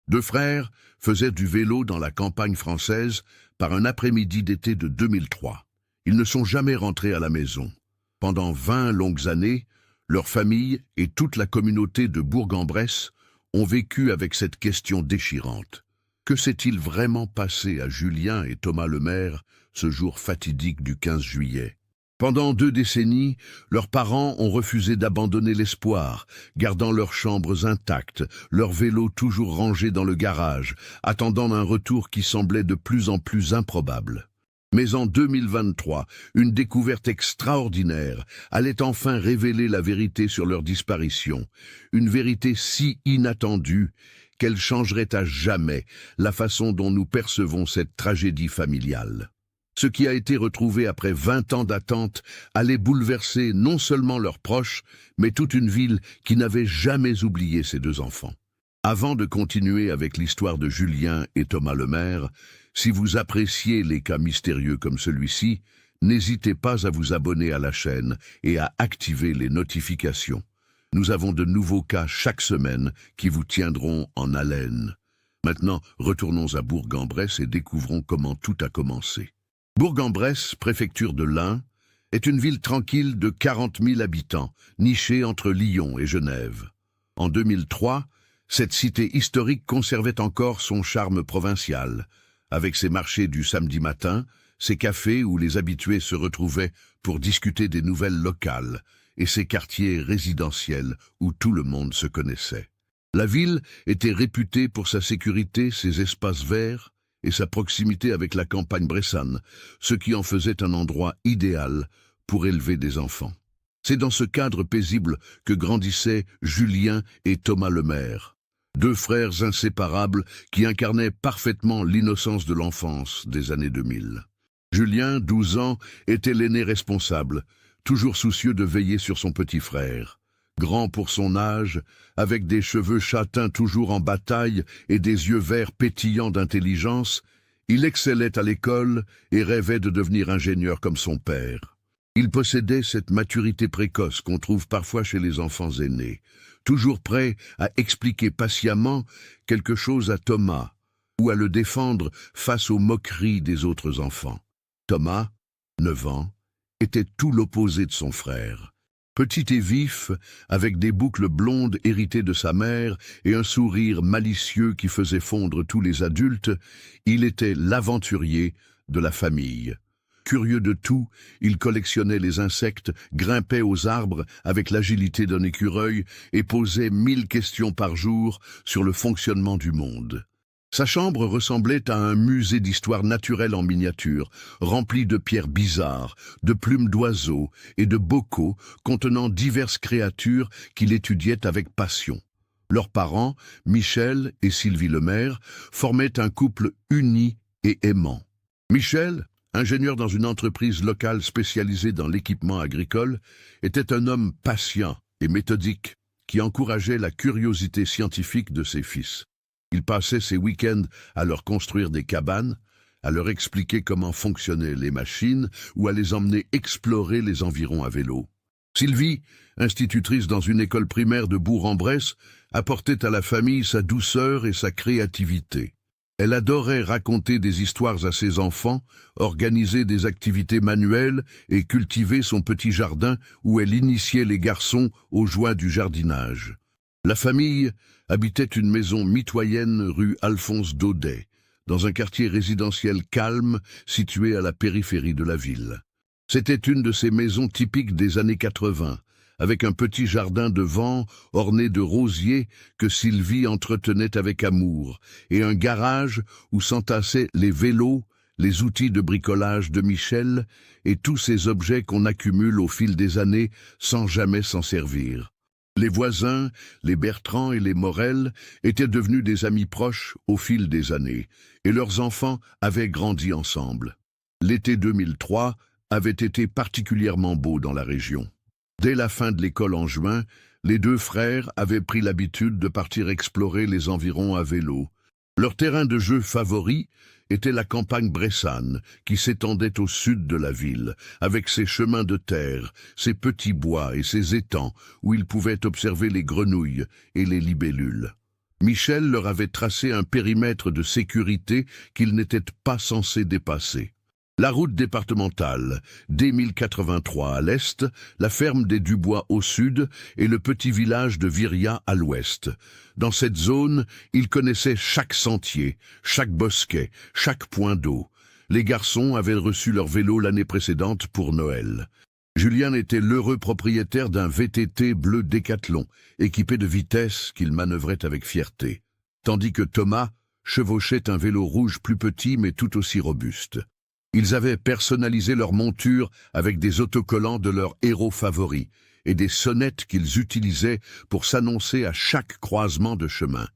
Deux frères faisaient du vélo dans la campagne française par un après-midi d'été de 2003. Ils ne sont jamais rentrés à la maison. Pendant 20 longues années, leur famille et toute la communauté de Bourg-en-Bresse ont vécu avec cette question déchirante. Que s'est-il vraiment passé à Julien et Thomas Lemaire ce jour fatidique du 15 juillet? Pendant 2 décennies, leurs parents ont refusé d'abandonner l'espoir, gardant leurs chambres intactes, leurs vélos toujours rangés dans le garage, attendant un retour qui semblait de plus en plus improbable. Mais en 2023, une découverte extraordinaire allait enfin révéler la vérité sur leur disparition, une vérité si inattendue qu'elle changerait à jamais la façon dont nous percevons cette tragédie familiale. Ce qui a été retrouvé après 20 ans d'attente allait bouleverser non seulement leurs proches, mais toute une ville qui n'avait jamais oublié ces 2 enfants. Avant de continuer avec l'histoire de Julien et Thomas Lemaire, si vous appréciez les cas mystérieux comme celui-ci, n'hésitez pas à vous abonner à la chaîne et à activer les notifications. Nous avons de nouveaux cas chaque semaine qui vous tiendront en haleine. Maintenant, retournons à Bourg-en-Bresse et découvrons comment tout a commencé. Bourg-en-Bresse, préfecture de l'Ain, est une ville tranquille de 40 000 habitants, nichée entre Lyon et Genève. En 2003, cette cité historique conservait encore son charme provincial, avec ses marchés du samedi matin, ses cafés où les habitués se retrouvaient pour discuter des nouvelles locales, et ses quartiers résidentiels où tout le monde se connaissait. La ville était réputée pour sa sécurité, ses espaces verts, et sa proximité avec la campagne bressane, ce qui en faisait un endroit idéal pour élever des enfants. C'est dans ce cadre paisible que grandissaient Julien et Thomas Lemaire, 2 frères inséparables qui incarnaient parfaitement l'innocence de l'enfance des années 2000. Julien, 12 ans, était l'aîné responsable, toujours soucieux de veiller sur son petit frère. Grand pour son âge, avec des cheveux châtains toujours en bataille et des yeux verts pétillants d'intelligence, il excellait à l'école et rêvait de devenir ingénieur comme son père. Il possédait cette maturité précoce qu'on trouve parfois chez les enfants aînés, toujours prêt à expliquer patiemment quelque chose à Thomas ou à le défendre face aux moqueries des autres enfants. Thomas, 9 ans, était tout l'opposé de son frère. Petit et vif, avec des boucles blondes héritées de sa mère et un sourire malicieux qui faisait fondre tous les adultes, il était l'aventurier de la famille. Curieux de tout, il collectionnait les insectes, grimpait aux arbres avec l'agilité d'un écureuil et posait 1000 questions par jour sur le fonctionnement du monde. Sa chambre ressemblait à un musée d'histoire naturelle en miniature, rempli de pierres bizarres, de plumes d'oiseaux et de bocaux contenant diverses créatures qu'il étudiait avec passion. Leurs parents, Michel et Sylvie Lemaire, formaient un couple uni et aimant. Michel, ingénieur dans une entreprise locale spécialisée dans l'équipement agricole, était un homme patient et méthodique qui encourageait la curiosité scientifique de ses fils. Il passait ses week-ends à leur construire des cabanes, à leur expliquer comment fonctionnaient les machines ou à les emmener explorer les environs à vélo. Sylvie, institutrice dans une école primaire de Bourg-en-Bresse, apportait à la famille sa douceur et sa créativité. Elle adorait raconter des histoires à ses enfants, organiser des activités manuelles et cultiver son petit jardin où elle initiait les garçons aux joies du jardinage. La famille habitait une maison mitoyenne rue Alphonse Daudet, dans un quartier résidentiel calme situé à la périphérie de la ville. C'était une de ces maisons typiques des années 80, avec un petit jardin devant orné de rosiers que Sylvie entretenait avec amour, et un garage où s'entassaient les vélos, les outils de bricolage de Michel et tous ces objets qu'on accumule au fil des années sans jamais s'en servir. Les voisins, les Bertrand et les Morel, étaient devenus des amis proches au fil des années, et leurs enfants avaient grandi ensemble. L'été 2003 avait été particulièrement beau dans la région. Dès la fin de l'école en juin, les 2 frères avaient pris l'habitude de partir explorer les environs à vélo. Leur terrain de jeu favori était la campagne bressane, qui s'étendait au sud de la ville, avec ses chemins de terre, ses petits bois et ses étangs, où ils pouvaient observer les grenouilles et les libellules. Michel leur avait tracé un périmètre de sécurité qu'ils n'étaient pas censés dépasser. La route départementale, D1083 à l'est, la ferme des Dubois au sud et le petit village de Viria à l'ouest. Dans cette zone, ils connaissaient chaque sentier, chaque bosquet, chaque point d'eau. Les garçons avaient reçu leur vélo l'année précédente pour Noël. Julien était l'heureux propriétaire d'un VTT bleu Décathlon, équipé de vitesses qu'il manœuvrait avec fierté, tandis que Thomas chevauchait un vélo rouge plus petit mais tout aussi robuste. Ils avaient personnalisé leur monture avec des autocollants de leurs héros favoris et des sonnettes qu'ils utilisaient pour s'annoncer à chaque croisement de chemin.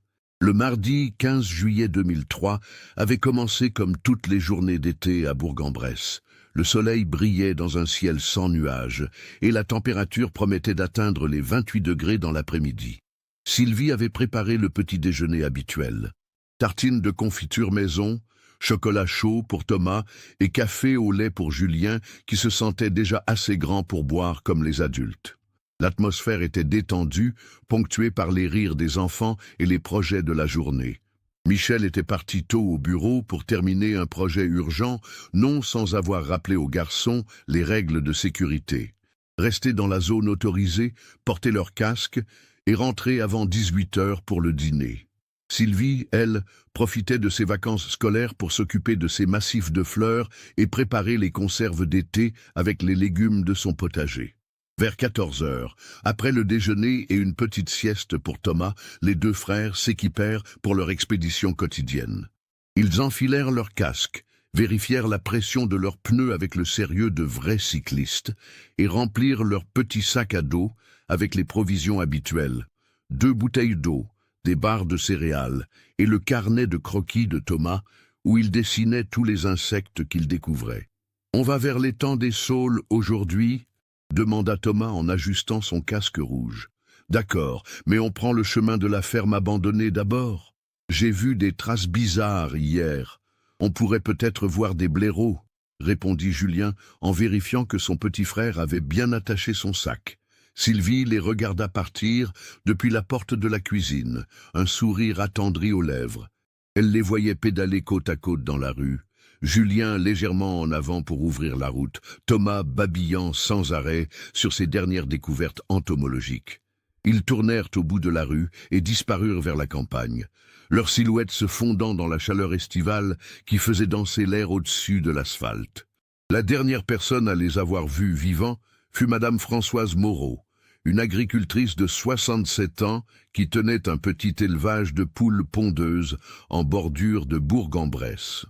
Le mardi 15 juillet 2003 avait commencé comme toutes les journées d'été à Bourg-en-Bresse. Le soleil brillait dans un ciel sans nuages et la température promettait d'atteindre les 28 degrés dans l'après-midi. Sylvie avait préparé le petit déjeuner habituel. Tartines de confiture maison, chocolat chaud pour Thomas et café au lait pour Julien qui se sentait déjà assez grand pour boire comme les adultes. L'atmosphère était détendue, ponctuée par les rires des enfants et les projets de la journée. Michel était parti tôt au bureau pour terminer un projet urgent, non sans avoir rappelé aux garçons les règles de sécurité. Rester dans la zone autorisée, porter leur casque et rentrer avant 18 heures pour le dîner. Sylvie, elle, profitait de ses vacances scolaires pour s'occuper de ses massifs de fleurs et préparer les conserves d'été avec les légumes de son potager. Vers 14 heures, après le déjeuner et une petite sieste pour Thomas, les deux frères s'équipèrent pour leur expédition quotidienne. Ils enfilèrent leurs casques, vérifièrent la pression de leurs pneus avec le sérieux de vrais cyclistes et remplirent leurs petits sacs à dos avec les provisions habituelles. 2 bouteilles d'eau, des barres de céréales et le carnet de croquis de Thomas où il dessinait tous les insectes qu'il découvrait. « On va vers l'étang des Saules aujourd'hui ?» demanda Thomas en ajustant son casque rouge. « D'accord, mais on prend le chemin de la ferme abandonnée d'abord. J'ai vu des traces bizarres hier. On pourrait peut-être voir des blaireaux, » répondit Julien en vérifiant que son petit frère avait bien attaché son sac. Sylvie les regarda partir depuis la porte de la cuisine, un sourire attendri aux lèvres. Elle les voyait pédaler côte à côte dans la rue. Julien légèrement en avant pour ouvrir la route, Thomas babillant sans arrêt sur ses dernières découvertes entomologiques. Ils tournèrent au bout de la rue et disparurent vers la campagne, leurs silhouettes se fondant dans la chaleur estivale qui faisait danser l'air au-dessus de l'asphalte. La dernière personne à les avoir vus vivants fut Madame Françoise Moreau, une agricultrice de 67 ans qui tenait un petit élevage de poules pondeuses en bordure de Bourg-en-Bresse.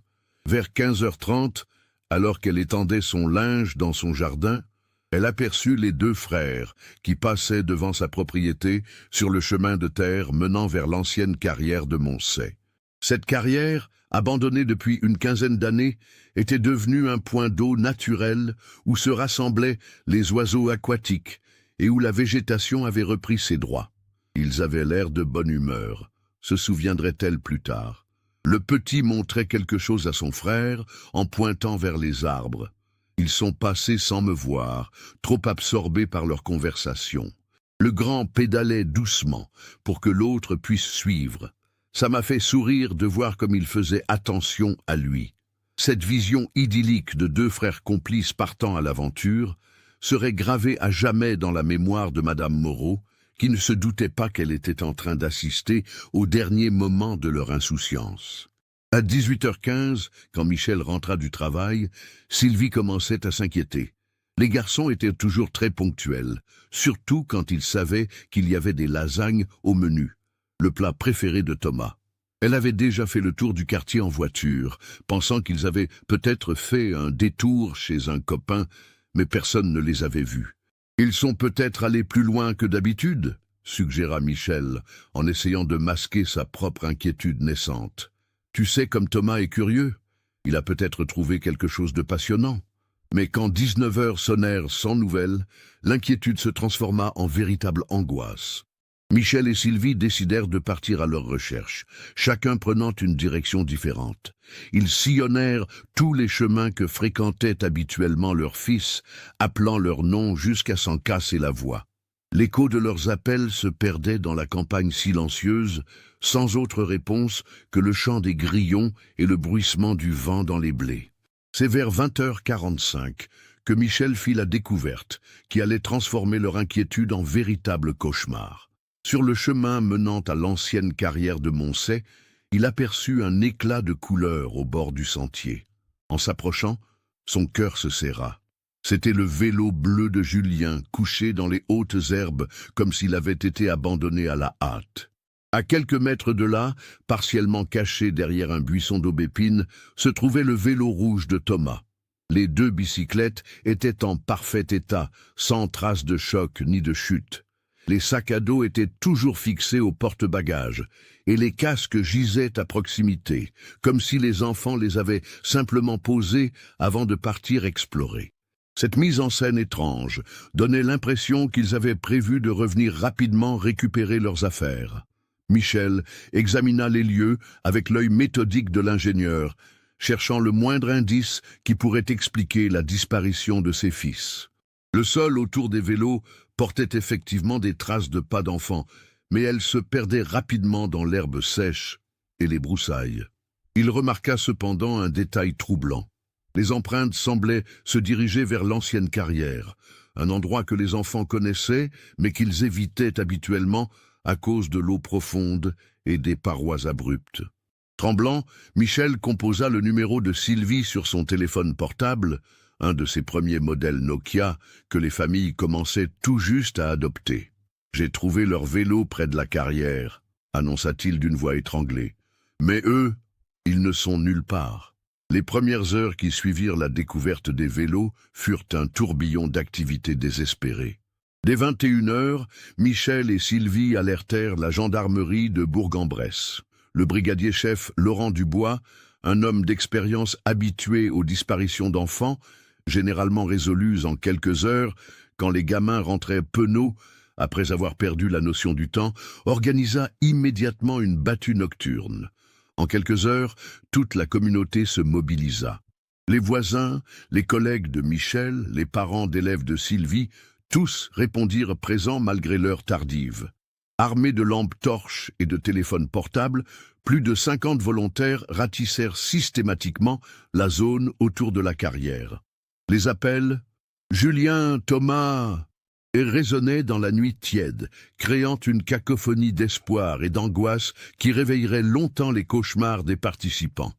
Vers 15h30, alors qu'elle étendait son linge dans son jardin, elle aperçut les deux frères qui passaient devant sa propriété sur le chemin de terre menant vers l'ancienne carrière de Moncey. Cette carrière, abandonnée depuis une quinzaine d'années, était devenue un point d'eau naturel où se rassemblaient les oiseaux aquatiques et où la végétation avait repris ses droits. Ils avaient l'air de bonne humeur, se souviendrait-elle plus tard. Le petit montrait quelque chose à son frère en pointant vers les arbres. Ils sont passés sans me voir, trop absorbés par leur conversation. Le grand pédalait doucement pour que l'autre puisse suivre. Ça m'a fait sourire de voir comme il faisait attention à lui. Cette vision idyllique de deux frères complices partant à l'aventure serait gravée à jamais dans la mémoire de Madame Moreau, qui ne se doutait pas qu'elle était en train d'assister au dernier moment de leur insouciance. À 18h15, quand Michel rentra du travail, Sylvie commençait à s'inquiéter. Les garçons étaient toujours très ponctuels, surtout quand ils savaient qu'il y avait des lasagnes au menu, le plat préféré de Thomas. Elle avait déjà fait le tour du quartier en voiture, pensant qu'ils avaient peut-être fait un détour chez un copain, mais personne ne les avait vus. « Ils sont peut-être allés plus loin que d'habitude » suggéra Michel, en essayant de masquer sa propre inquiétude naissante. « Tu sais comme Thomas est curieux, il a peut-être trouvé quelque chose de passionnant. » Mais quand 19 heures sonnèrent sans nouvelles, l'inquiétude se transforma en véritable angoisse. Michel et Sylvie décidèrent de partir à leur recherche, chacun prenant une direction différente. Ils sillonnèrent tous les chemins que fréquentait habituellement leur fils, appelant leur nom jusqu'à s'en casser la voix. L'écho de leurs appels se perdait dans la campagne silencieuse, sans autre réponse que le chant des grillons et le bruissement du vent dans les blés. C'est vers 20h45 que Michel fit la découverte qui allait transformer leur inquiétude en véritable cauchemar. Sur le chemin menant à l'ancienne carrière de Moncey, il aperçut un éclat de couleur au bord du sentier. En s'approchant, son cœur se serra. C'était le vélo bleu de Julien, couché dans les hautes herbes comme s'il avait été abandonné à la hâte. À quelques mètres de là, partiellement caché derrière un buisson d'aubépine, se trouvait le vélo rouge de Thomas. Les deux bicyclettes étaient en parfait état, sans trace de choc ni de chute. Les sacs à dos étaient toujours fixés au porte-bagages, et les casques gisaient à proximité, comme si les enfants les avaient simplement posés avant de partir explorer. Cette mise en scène étrange donnait l'impression qu'ils avaient prévu de revenir rapidement récupérer leurs affaires. Michel examina les lieux avec l'œil méthodique de l'ingénieur, cherchant le moindre indice qui pourrait expliquer la disparition de ses fils. Le sol autour des vélos portait effectivement des traces de pas d'enfants, mais elles se perdaient rapidement dans l'herbe sèche et les broussailles. Il remarqua cependant un détail troublant. Les empreintes semblaient se diriger vers l'ancienne carrière, un endroit que les enfants connaissaient, mais qu'ils évitaient habituellement à cause de l'eau profonde et des parois abruptes. Tremblant, Michel composa le numéro de Sylvie sur son téléphone portable, un de ces premiers modèles Nokia que les familles commençaient tout juste à adopter. « J'ai trouvé leur vélo près de la carrière », annonça-t-il d'une voix étranglée. « Mais eux, ils ne sont nulle part. » Les premières heures qui suivirent la découverte des vélos furent un tourbillon d'activités désespérées. Dès 21h, Michel et Sylvie alertèrent la gendarmerie de Bourg-en-Bresse. Le brigadier-chef Laurent Dubois, un homme d'expérience habitué aux disparitions d'enfants, généralement résolues en quelques heures, quand les gamins rentraient penauds, après avoir perdu la notion du temps, organisa immédiatement une battue nocturne. En quelques heures, toute la communauté se mobilisa. Les voisins, les collègues de Michel, les parents d'élèves de Sylvie, tous répondirent présents malgré l'heure tardive. Armés de lampes torches et de téléphones portables, plus de 50 volontaires ratissèrent systématiquement la zone autour de la carrière. Les appels « Julien, Thomas » résonnaient dans la nuit tiède, créant une cacophonie d'espoir et d'angoisse qui réveillerait longtemps les cauchemars des participants.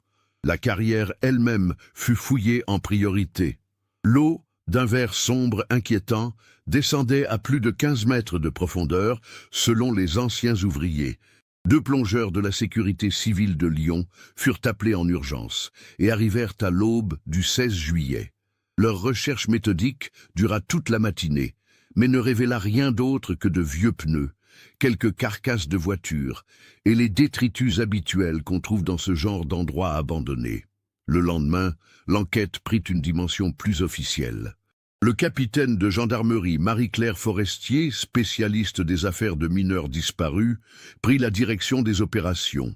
La carrière elle-même fut fouillée en priorité. L'eau, d'un vert sombre inquiétant, descendait à plus de 15 mètres de profondeur, selon les anciens ouvriers. 2 plongeurs de la sécurité civile de Lyon furent appelés en urgence et arrivèrent à l'aube du 16 juillet. Leur recherche méthodique dura toute la matinée, mais ne révéla rien d'autre que de vieux pneus, quelques carcasses de voitures et les détritus habituels qu'on trouve dans ce genre d'endroits abandonnés. Le lendemain, l'enquête prit une dimension plus officielle. Le capitaine de gendarmerie Marie-Claire Forestier, spécialiste des affaires de mineurs disparus, prit la direction des opérations.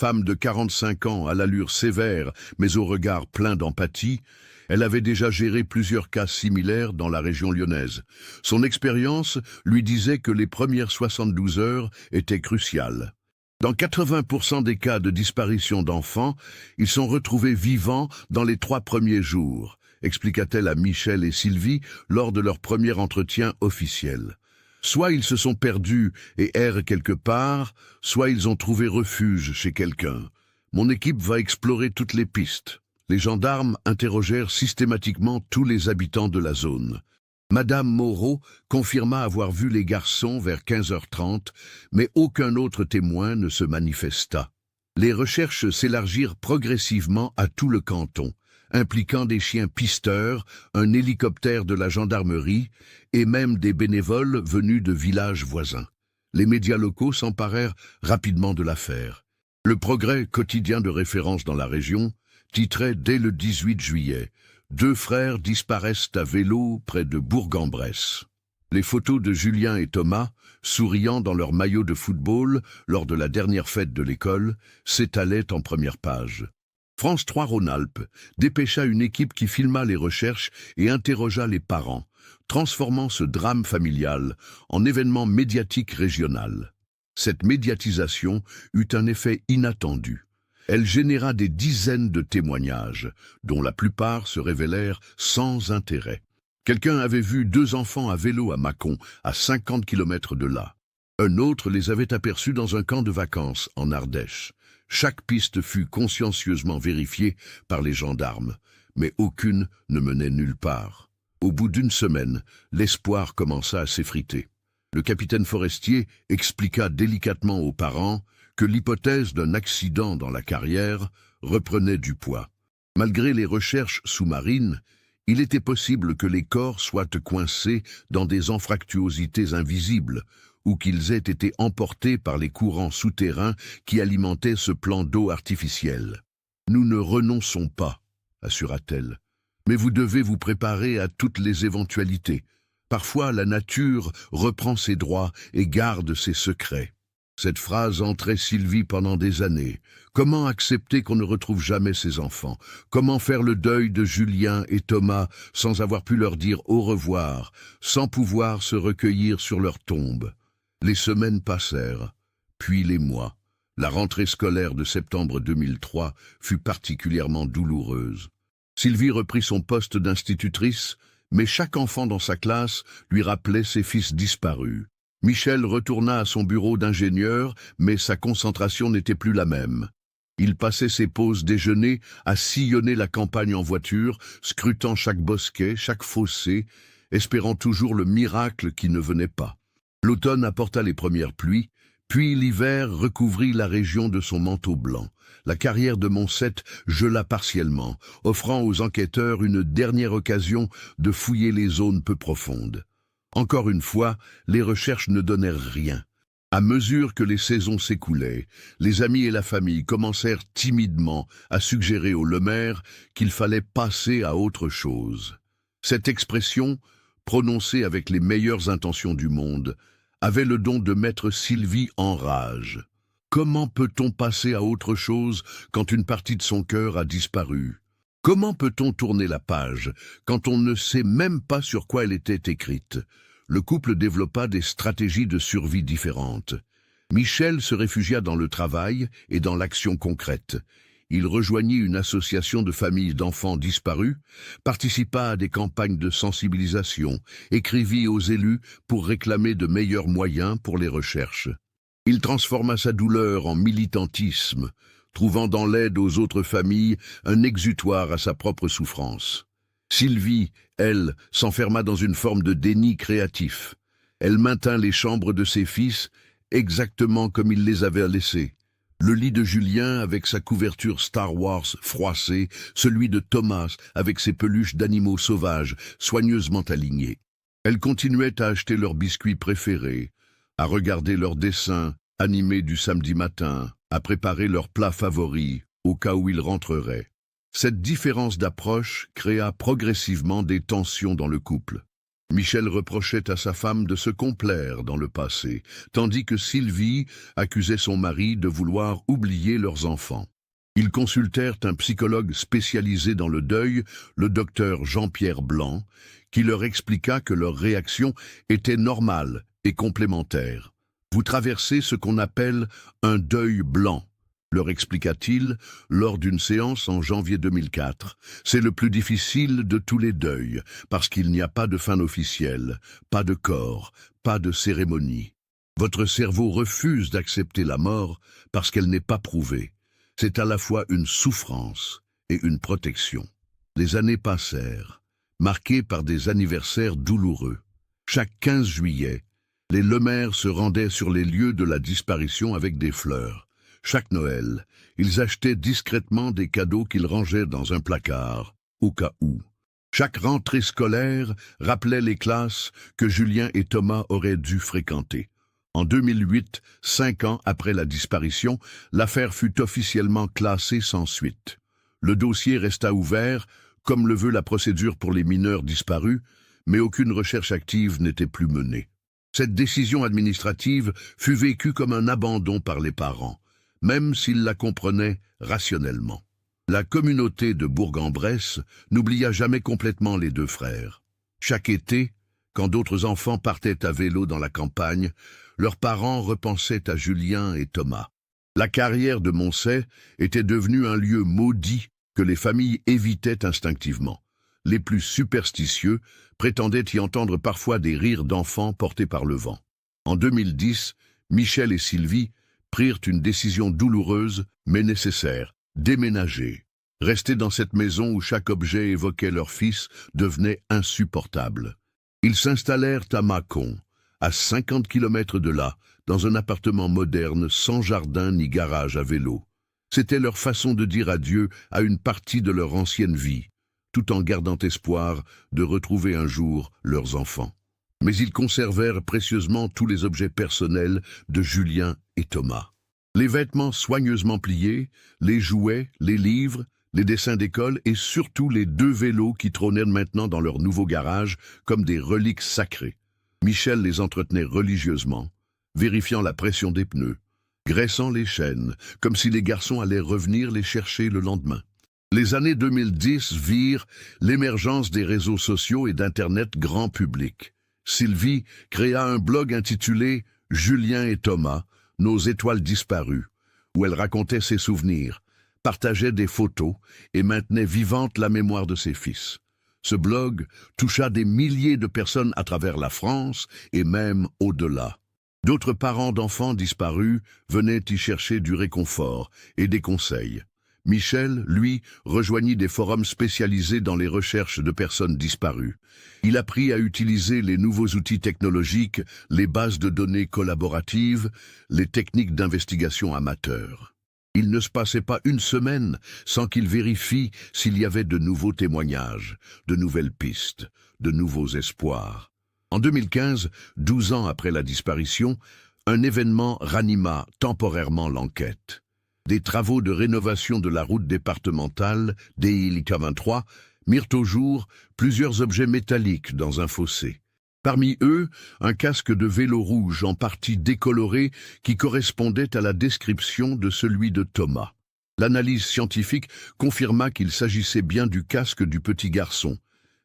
Femme de 45 ans à l'allure sévère mais au regard plein d'empathie, elle avait déjà géré plusieurs cas similaires dans la région lyonnaise. Son expérience lui disait que les premières 72 heures étaient cruciales. Dans 80% des cas de disparition d'enfants, ils sont retrouvés vivants dans les 3 premiers jours, expliqua-t-elle à Michel et Sylvie lors de leur premier entretien officiel. Soit ils se sont perdus et errent quelque part, soit ils ont trouvé refuge chez quelqu'un. Mon équipe va explorer toutes les pistes. Les gendarmes interrogèrent systématiquement tous les habitants de la zone. Madame Moreau confirma avoir vu les garçons vers 15h30, mais aucun autre témoin ne se manifesta. Les recherches s'élargirent progressivement à tout le canton, impliquant des chiens pisteurs, un hélicoptère de la gendarmerie et même des bénévoles venus de villages voisins. Les médias locaux s'emparèrent rapidement de l'affaire. Le Progrès, quotidien de référence dans la région, titrait dès le 18 juillet « 2 frères disparaissent à vélo près de Bourg-en-Bresse ». Les photos de Julien et Thomas, souriant dans leur maillot de football lors de la dernière fête de l'école, s'étalaient en première page. France 3 Rhône-Alpes dépêcha une équipe qui filma les recherches et interrogea les parents, transformant ce drame familial en événement médiatique régional. Cette médiatisation eut un effet inattendu. Elle généra des dizaines de témoignages, dont la plupart se révélèrent sans intérêt. Quelqu'un avait vu 2 enfants à vélo à Mâcon, à 50 km de là. Un autre les avait aperçus dans un camp de vacances en Ardèche. Chaque piste fut consciencieusement vérifiée par les gendarmes, mais aucune ne menait nulle part. Au bout d'une semaine, l'espoir commença à s'effriter. Le capitaine Forestier expliqua délicatement aux parents que l'hypothèse d'un accident dans la carrière reprenait du poids. Malgré les recherches sous-marines, il était possible que les corps soient coincés dans des anfractuosités invisibles ou qu'ils aient été emportés par les courants souterrains qui alimentaient ce plan d'eau artificiel. « Nous ne renonçons pas », assura-t-elle, « mais vous devez vous préparer à toutes les éventualités. Parfois, la nature reprend ses droits et garde ses secrets. » Cette phrase entrait Sylvie pendant des années. Comment accepter qu'on ne retrouve jamais ses enfants? Comment faire le deuil de Julien et Thomas sans avoir pu leur dire au revoir, sans pouvoir se recueillir sur leur tombe? Les semaines passèrent, puis les mois. La rentrée scolaire de septembre 2003 fut particulièrement douloureuse. Sylvie reprit son poste d'institutrice, mais chaque enfant dans sa classe lui rappelait ses fils disparus. Michel retourna à son bureau d'ingénieur, mais sa concentration n'était plus la même. Il passait ses pauses déjeuner à sillonner la campagne en voiture, scrutant chaque bosquet, chaque fossé, espérant toujours le miracle qui ne venait pas. L'automne apporta les premières pluies, puis l'hiver recouvrit la région de son manteau blanc. La carrière de Moncette gela partiellement, offrant aux enquêteurs une dernière occasion de fouiller les zones peu profondes. Encore une fois, les recherches ne donnèrent rien. À mesure que les saisons s'écoulaient, les amis et la famille commencèrent timidement à suggérer au Lemaire qu'il fallait passer à autre chose. Cette expression, prononcée avec les meilleures intentions du monde, avait le don de mettre Sylvie en rage. Comment peut-on passer à autre chose quand une partie de son cœur a disparu? Comment peut-on tourner la page quand on ne sait même pas sur quoi elle était écrite? Le couple développa des stratégies de survie différentes. Michel se réfugia dans le travail et dans l'action concrète. Il rejoignit une association de familles d'enfants disparus, participa à des campagnes de sensibilisation, écrivit aux élus pour réclamer de meilleurs moyens pour les recherches. Il transforma sa douleur en militantisme, trouvant dans l'aide aux autres familles un exutoire à sa propre souffrance. Sylvie, elle, s'enferma dans une forme de déni créatif. Elle maintint les chambres de ses fils exactement comme il les avait laissées. Le lit de Julien avec sa couverture Star Wars froissée, celui de Thomas avec ses peluches d'animaux sauvages soigneusement alignées. Elle continuait à acheter leurs biscuits préférés, à regarder leurs dessins animés du samedi matin, à préparer leurs plats favoris au cas où ils rentreraient. Cette différence d'approche créa progressivement des tensions dans le couple. Michel reprochait à sa femme de se complaire dans le passé, tandis que Sylvie accusait son mari de vouloir oublier leurs enfants. Ils consultèrent un psychologue spécialisé dans le deuil, le docteur Jean-Pierre Blanc, qui leur expliqua que leur réaction était normale et complémentaire. « Vous traversez ce qu'on appelle un deuil blanc », leur expliqua-t-il lors d'une séance en janvier 2004. C'est le plus difficile de tous les deuils, parce qu'il n'y a pas de fin officielle, pas de corps, pas de cérémonie. Votre cerveau refuse d'accepter la mort parce qu'elle n'est pas prouvée. C'est à la fois une souffrance et une protection. Les années passèrent, marquées par des anniversaires douloureux. Chaque 15 juillet, les Lemaire se rendaient sur les lieux de la disparition avec des fleurs. Chaque Noël, ils achetaient discrètement des cadeaux qu'ils rangeaient dans un placard, au cas où. Chaque rentrée scolaire rappelait les classes que Julien et Thomas auraient dû fréquenter. En 2008, 5 ans après la disparition, l'affaire fut officiellement classée sans suite. Le dossier resta ouvert, comme le veut la procédure pour les mineurs disparus, mais aucune recherche active n'était plus menée. Cette décision administrative fut vécue comme un abandon par les parents, même s'ils la comprenaient rationnellement. La communauté de Bourg-en-Bresse n'oublia jamais complètement les 2 frères. Chaque été, Quand d'autres enfants partaient à vélo dans la campagne, leurs parents repensaient à Julien et Thomas. La carrière de Moncey était devenue un lieu maudit que les familles évitaient instinctivement. Les plus superstitieux prétendaient y entendre parfois des rires d'enfants portés par le vent. En 2010, Michel et Sylvie prirent une décision douloureuse mais nécessaire, déménager. Rester dans cette maison où chaque objet évoquait leur fils devenait insupportable. Ils s'installèrent à Mâcon, à 50 km de là, dans un appartement moderne sans jardin ni garage à vélo. C'était leur façon de dire adieu à une partie de leur ancienne vie, tout en gardant espoir de retrouver un jour leurs enfants. Mais ils conservèrent précieusement tous les objets personnels de Julien et Thomas. Les vêtements soigneusement pliés, les jouets, les livres, les dessins d'école et surtout les 2 vélos qui trônaient maintenant dans leur nouveau garage comme des reliques sacrées. Michel les entretenait religieusement, vérifiant la pression des pneus, graissant les chaînes, comme si les garçons allaient revenir les chercher le lendemain. Les années 2010 virent l'émergence des réseaux sociaux et d'Internet grand public. Sylvie créa un blog intitulé « Julien et Thomas, nos étoiles disparues », où elle racontait ses souvenirs, partageait des photos et maintenait vivante la mémoire de ses fils. Ce blog toucha des milliers de personnes à travers la France et même au-delà. D'autres parents d'enfants disparus venaient y chercher du réconfort et des conseils. Michel, lui, rejoignit des forums spécialisés dans les recherches de personnes disparues. Il apprit à utiliser les nouveaux outils technologiques, les bases de données collaboratives, les techniques d'investigation amateurs. Il ne se passait pas une semaine sans qu'il vérifie s'il y avait de nouveaux témoignages, de nouvelles pistes, de nouveaux espoirs. En 2015, 12 ans après la disparition, un événement ranima temporairement l'enquête. Des travaux de rénovation de la route départementale, DI-23, mirent au jour plusieurs objets métalliques dans un fossé. Parmi eux, un casque de vélo rouge en partie décoloré qui correspondait à la description de celui de Thomas. L'analyse scientifique confirma qu'il s'agissait bien du casque du petit garçon,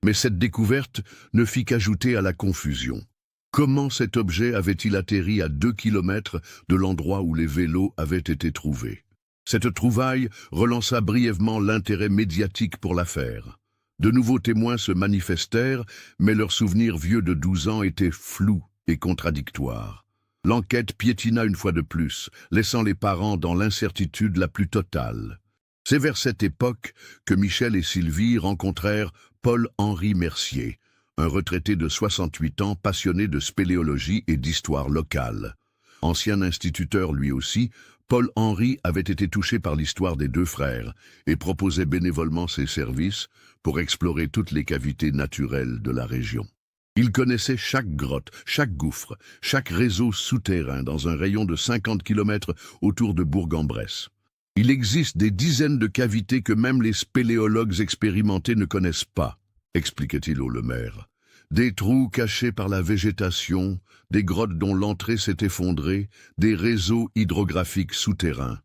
mais cette découverte ne fit qu'ajouter à la confusion. Comment cet objet avait-il atterri à 2 km de l'endroit où les vélos avaient été trouvés? Cette trouvaille relança brièvement l'intérêt médiatique pour l'affaire. De nouveaux témoins se manifestèrent, mais leurs souvenirs vieux de 12 ans étaient flous et contradictoires. L'enquête piétina une fois de plus, laissant les parents dans l'incertitude la plus totale. C'est vers cette époque que Michel et Sylvie rencontrèrent Paul-Henri Mercier, un retraité de 68 ans passionné de spéléologie et d'histoire locale. Ancien instituteur lui aussi, Paul-Henri avait été touché par l'histoire des 2 frères et proposait bénévolement ses services pour explorer toutes les cavités naturelles de la région. Il connaissait chaque grotte, chaque gouffre, chaque réseau souterrain dans un rayon de 50 km autour de Bourg-en-Bresse. Il existe des dizaines de cavités que même les spéléologues expérimentés ne connaissent pas, expliquait-il au maire. Des trous cachés par la végétation, des grottes dont l'entrée s'est effondrée, des réseaux hydrographiques souterrains.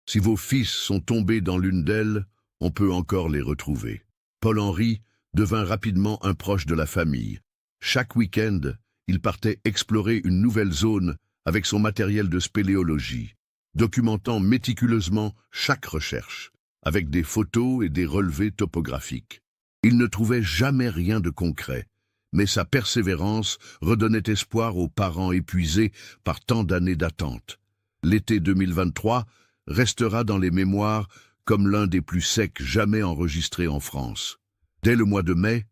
Si vos fils sont tombés dans l'une d'elles, on peut encore les retrouver. Paul-Henri devint rapidement un proche de la famille. Chaque week-end, il partait explorer une nouvelle zone avec son matériel de spéléologie, documentant méticuleusement chaque recherche, avec des photos et des relevés topographiques. Il ne trouvait jamais rien de concret, mais sa persévérance redonnait espoir aux parents épuisés par tant d'années d'attente. L'été 2023 restera dans les mémoires comme l'un des plus secs jamais enregistrés en France. Dès le mois de mai,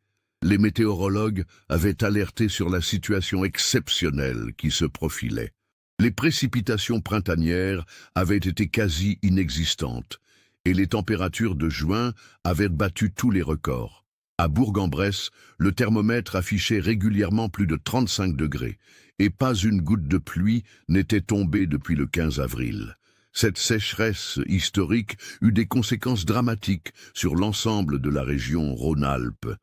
les météorologues avaient alerté sur la situation exceptionnelle qui se profilait. Les précipitations printanières avaient été quasi inexistantes et les températures de juin avaient battu tous les records. À Bourg-en-Bresse, le thermomètre affichait régulièrement plus de 35 degrés et pas une goutte de pluie n'était tombée depuis le 15 avril. Cette sécheresse historique eut des conséquences dramatiques sur l'ensemble de la région Rhône-Alpes.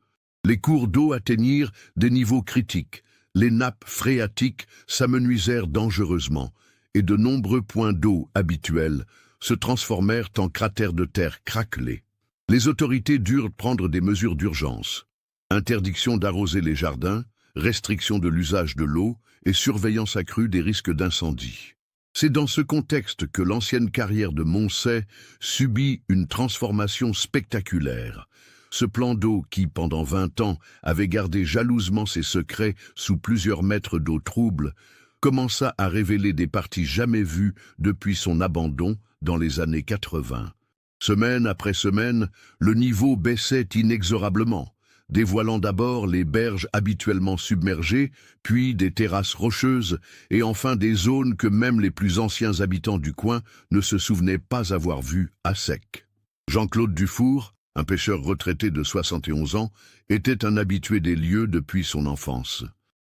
Les cours d'eau atteignirent des niveaux critiques, les nappes phréatiques s'amenuisèrent dangereusement et de nombreux points d'eau habituels se transformèrent en cratères de terre craquelés. Les autorités durent prendre des mesures d'urgence. Interdiction d'arroser les jardins, restriction de l'usage de l'eau et surveillance accrue des risques d'incendie. C'est dans ce contexte que l'ancienne carrière de Moncey subit une transformation spectaculaire. Ce plan d'eau qui, pendant 20 ans, avait gardé jalousement ses secrets sous plusieurs mètres d'eau trouble, commença à révéler des parties jamais vues depuis son abandon dans les années 80. Semaine après semaine, le niveau baissait inexorablement, dévoilant d'abord les berges habituellement submergées, puis des terrasses rocheuses, et enfin des zones que même les plus anciens habitants du coin ne se souvenaient pas avoir vues à sec. Jean-Claude Dufour, un pêcheur retraité de 71 ans, était un habitué des lieux depuis son enfance.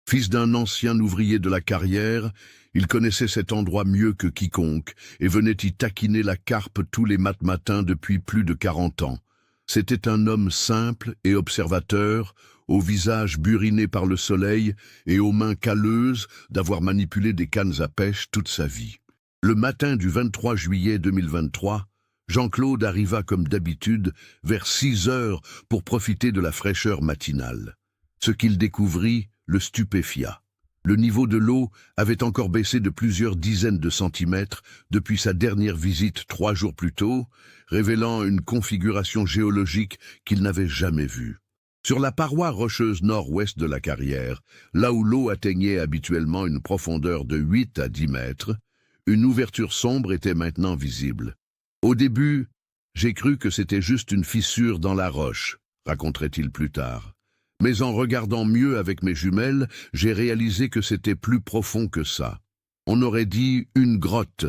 Fils d'un ancien ouvrier de la carrière, il connaissait cet endroit mieux que quiconque et venait y taquiner la carpe tous les matins depuis plus de 40 ans. C'était un homme simple et observateur, au visage buriné par le soleil et aux mains calleuses d'avoir manipulé des cannes à pêche toute sa vie. Le matin du 23 juillet 2023, Jean-Claude arriva comme d'habitude vers 6 heures pour profiter de la fraîcheur matinale. Ce qu'il découvrit le stupéfia. Le niveau de l'eau avait encore baissé de plusieurs dizaines de centimètres depuis sa dernière visite 3 jours plus tôt, révélant une configuration géologique qu'il n'avait jamais vue. Sur la paroi rocheuse nord-ouest de la carrière, là où l'eau atteignait habituellement une profondeur de 8 à 10 mètres, une ouverture sombre était maintenant visible. Au début, j'ai cru que c'était juste une fissure dans la roche, raconterait-il plus tard. Mais en regardant mieux avec mes jumelles, j'ai réalisé que c'était plus profond que ça. On aurait dit une grotte.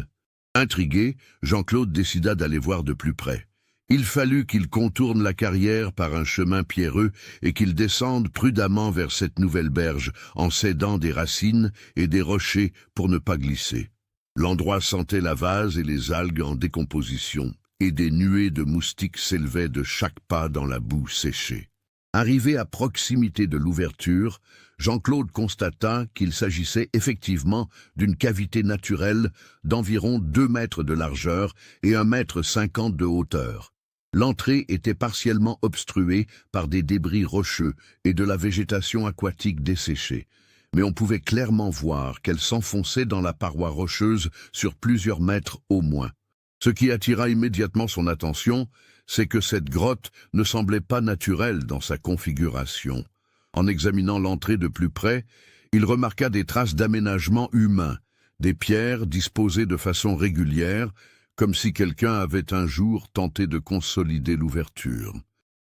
Intrigué, Jean-Claude décida d'aller voir de plus près. Il fallut qu'il contourne la carrière par un chemin pierreux et qu'il descende prudemment vers cette nouvelle berge en s'aidant des racines et des rochers pour ne pas glisser. L'endroit sentait la vase et les algues en décomposition, et des nuées de moustiques s'élevaient de chaque pas dans la boue séchée. Arrivé à proximité de l'ouverture, Jean-Claude constata qu'il s'agissait effectivement d'une cavité naturelle d'environ 2 mètres de largeur et 1,50 m de hauteur. L'entrée était partiellement obstruée par des débris rocheux et de la végétation aquatique desséchée, mais on pouvait clairement voir qu'elle s'enfonçait dans la paroi rocheuse sur plusieurs mètres au moins. Ce qui attira immédiatement son attention, c'est que cette grotte ne semblait pas naturelle dans sa configuration. En examinant l'entrée de plus près, il remarqua des traces d'aménagement humain, des pierres disposées de façon régulière, comme si quelqu'un avait un jour tenté de consolider l'ouverture.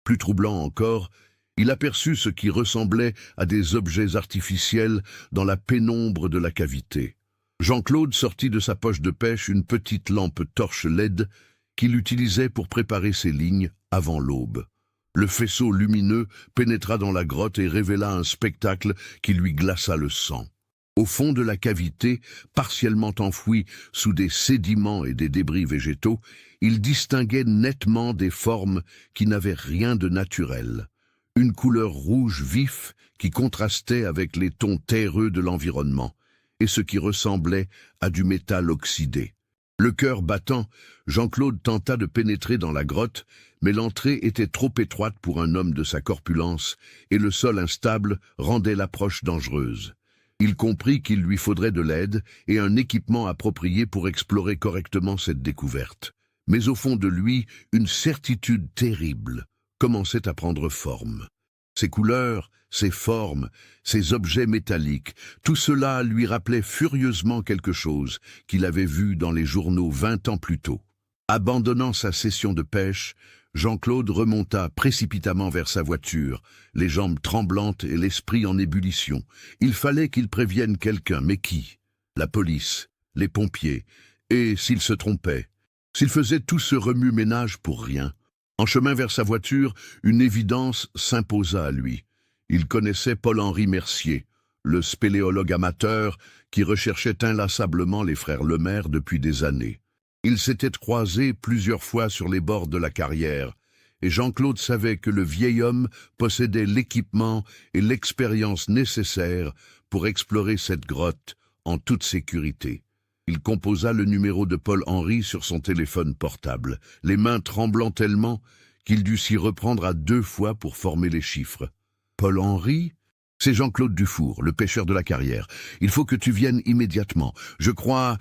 Plus troublant encore, il aperçut ce qui ressemblait à des objets artificiels dans la pénombre de la cavité. Jean-Claude sortit de sa poche de pêche une petite lampe torche LED qu'il utilisait pour préparer ses lignes avant l'aube. Le faisceau lumineux pénétra dans la grotte et révéla un spectacle qui lui glaça le sang. Au fond de la cavité, partiellement enfouie sous des sédiments et des débris végétaux, il distinguait nettement des formes qui n'avaient rien de naturel. Une couleur rouge vif qui contrastait avec les tons terreux de l'environnement, et ce qui ressemblait à du métal oxydé. Le cœur battant, Jean-Claude tenta de pénétrer dans la grotte, mais l'entrée était trop étroite pour un homme de sa corpulence, et le sol instable rendait l'approche dangereuse. Il comprit qu'il lui faudrait de l'aide et un équipement approprié pour explorer correctement cette découverte. Mais au fond de lui, une certitude terrible commençait à prendre forme. Ces couleurs, ces formes, ces objets métalliques, tout cela lui rappelait furieusement quelque chose qu'il avait vu dans les journaux 20 ans plus tôt. Abandonnant sa session de pêche, Jean-Claude remonta précipitamment vers sa voiture, les jambes tremblantes et l'esprit en ébullition. Il fallait qu'il prévienne quelqu'un, mais qui? La police, les pompiers, et s'il se trompait? S'il faisait tout ce remue-ménage pour rien? En chemin vers sa voiture, une évidence s'imposa à lui. Il connaissait Paul-Henri Mercier, le spéléologue amateur qui recherchait inlassablement les frères Lemaire depuis des années. Ils s'étaient croisés plusieurs fois sur les bords de la carrière, et Jean-Claude savait que le vieil homme possédait l'équipement et l'expérience nécessaires pour explorer cette grotte en toute sécurité. Il composa le numéro de Paul-Henri sur son téléphone portable, les mains tremblant tellement qu'il dut s'y reprendre à 2 fois pour former les chiffres. Paul-Henri? C'est Jean-Claude Dufour, le pêcheur de la carrière. Il faut que tu viennes immédiatement. Je crois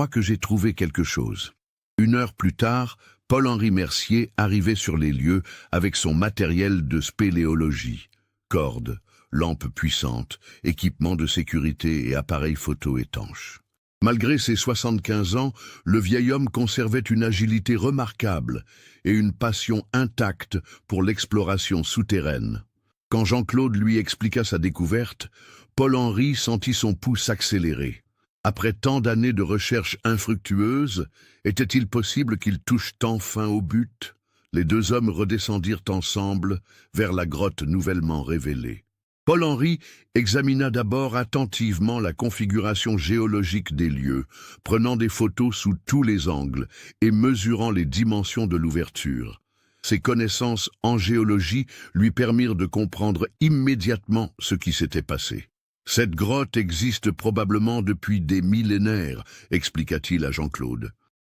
que j'ai trouvé quelque chose. 1 heure plus tard, Paul-Henri Mercier arrivait sur les lieux avec son matériel de spéléologie. Cordes, lampes puissantes, équipements de sécurité et appareils photo étanches. Malgré ses 75 ans, le vieil homme conservait une agilité remarquable et une passion intacte pour l'exploration souterraine. Quand Jean-Claude lui expliqua sa découverte, Paul-Henri sentit son pouls s'accélérer. Après tant d'années de recherche infructueuses, était-il possible qu'ils touchent enfin au but? Les 2 hommes redescendirent ensemble vers la grotte nouvellement révélée. Paul-Henri examina d'abord attentivement la configuration géologique des lieux, prenant des photos sous tous les angles et mesurant les dimensions de l'ouverture. Ses connaissances en géologie lui permirent de comprendre immédiatement ce qui s'était passé. « Cette grotte existe probablement depuis des millénaires », expliqua-t-il à Jean-Claude.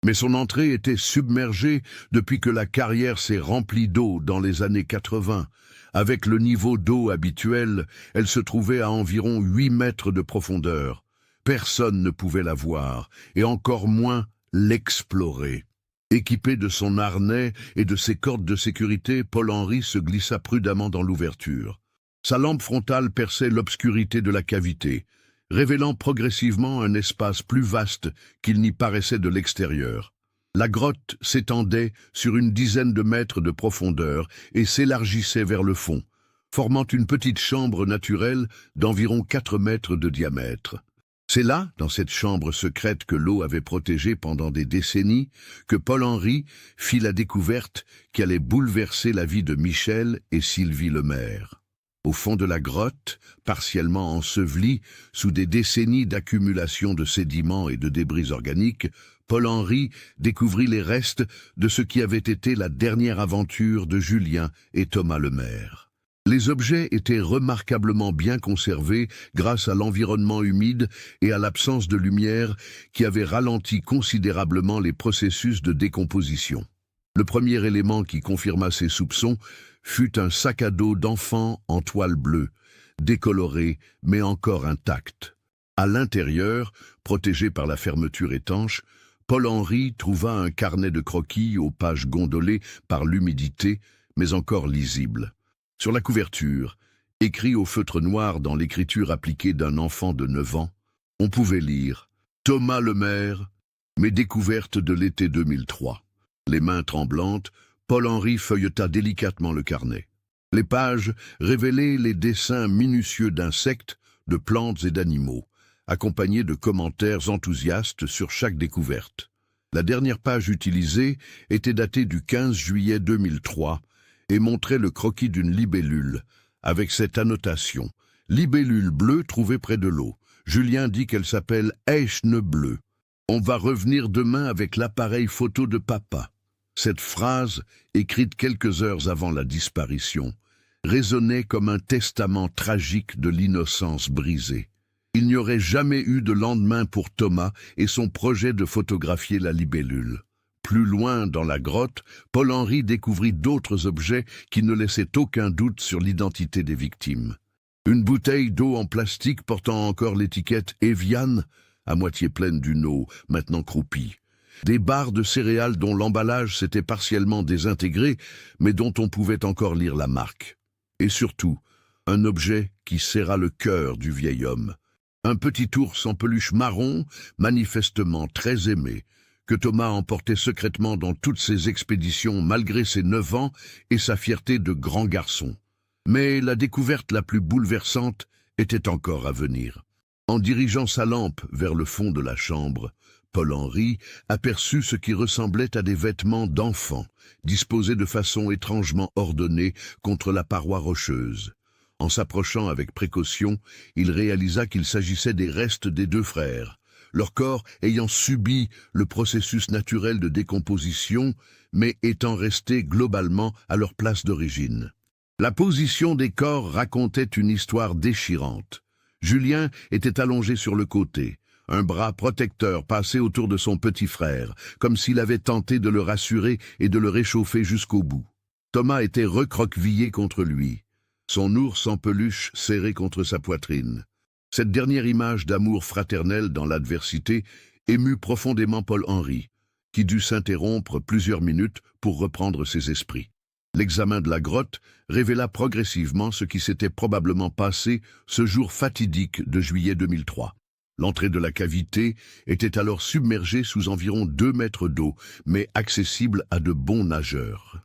Mais son entrée était submergée depuis que la carrière s'est remplie d'eau dans les années 80. Avec le niveau d'eau habituel, elle se trouvait à environ 8 mètres de profondeur. Personne ne pouvait la voir, et encore moins l'explorer. Équipé de son harnais et de ses cordes de sécurité, Paul-Henri se glissa prudemment dans l'ouverture. Sa lampe frontale perçait l'obscurité de la cavité, révélant progressivement un espace plus vaste qu'il n'y paraissait de l'extérieur. La grotte s'étendait sur une dizaine de mètres de profondeur et s'élargissait vers le fond, formant une petite chambre naturelle d'environ 4 mètres de diamètre. C'est là, dans cette chambre secrète que l'eau avait protégée pendant des décennies, que Paul-Henri fit la découverte qui allait bouleverser la vie de Michel et Sylvie Lemaire. Au fond de la grotte, partiellement ensevelie sous des décennies d'accumulation de sédiments et de débris organiques, Paul-Henri découvrit les restes de ce qui avait été la dernière aventure de Julien et Thomas Lemaire. Les objets étaient remarquablement bien conservés grâce à l'environnement humide et à l'absence de lumière qui avait ralenti considérablement les processus de décomposition. Le premier élément qui confirma ses soupçons fut un sac à dos d'enfant en toile bleue, décoloré mais encore intact. À l'intérieur, protégé par la fermeture étanche, Paul-Henri trouva un carnet de croquis aux pages gondolées par l'humidité, mais encore lisibles. Sur la couverture, écrit au feutre noir dans l'écriture appliquée d'un enfant de 9 ans, on pouvait lire « Thomas Lemaire, mes découvertes de l'été 2003 ». Les mains tremblantes, Paul-Henri feuilleta délicatement le carnet. Les pages révélaient les dessins minutieux d'insectes, de plantes et d'animaux, accompagnés de commentaires enthousiastes sur chaque découverte. La dernière page utilisée était datée du 15 juillet 2003 et montrait le croquis d'une libellule, avec cette annotation « Libellule bleue trouvée près de l'eau. Julien dit qu'elle s'appelle Eichne bleue. On va revenir demain avec l'appareil photo de papa. » Cette phrase, écrite quelques heures avant la disparition, résonnait comme un testament tragique de l'innocence brisée. Il n'y aurait jamais eu de lendemain pour Thomas et son projet de photographier la libellule. Plus loin dans la grotte, Paul-Henri découvrit d'autres objets qui ne laissaient aucun doute sur l'identité des victimes. Une bouteille d'eau en plastique portant encore l'étiquette Evian, à moitié pleine d'une eau, maintenant croupie. Des barres de céréales dont l'emballage s'était partiellement désintégré, mais dont on pouvait encore lire la marque. Et surtout, un objet qui serra le cœur du vieil homme. Un petit ours en peluche marron, manifestement très aimé, que Thomas emportait secrètement dans toutes ses expéditions malgré ses 9 ans et sa fierté de grand garçon. Mais la découverte la plus bouleversante était encore à venir. En dirigeant sa lampe vers le fond de la chambre, Paul-Henri aperçut ce qui ressemblait à des vêtements d'enfant, disposés de façon étrangement ordonnée contre la paroi rocheuse. En s'approchant avec précaution, il réalisa qu'il s'agissait des restes des 2 frères, leur corps ayant subi le processus naturel de décomposition, mais étant restés globalement à leur place d'origine. La position des corps racontait une histoire déchirante. Julien était allongé sur le côté, un bras protecteur passé autour de son petit frère, comme s'il avait tenté de le rassurer et de le réchauffer jusqu'au bout. Thomas était recroquevillé contre lui. son ours en peluche serré contre sa poitrine. Cette dernière image d'amour fraternel dans l'adversité émut profondément Paul-Henri, qui dut s'interrompre plusieurs minutes pour reprendre ses esprits. L'examen de la grotte révéla progressivement ce qui s'était probablement passé ce jour fatidique de juillet 2003. L'entrée de la cavité était alors submergée sous environ 2 mètres d'eau, mais accessible à de bons nageurs.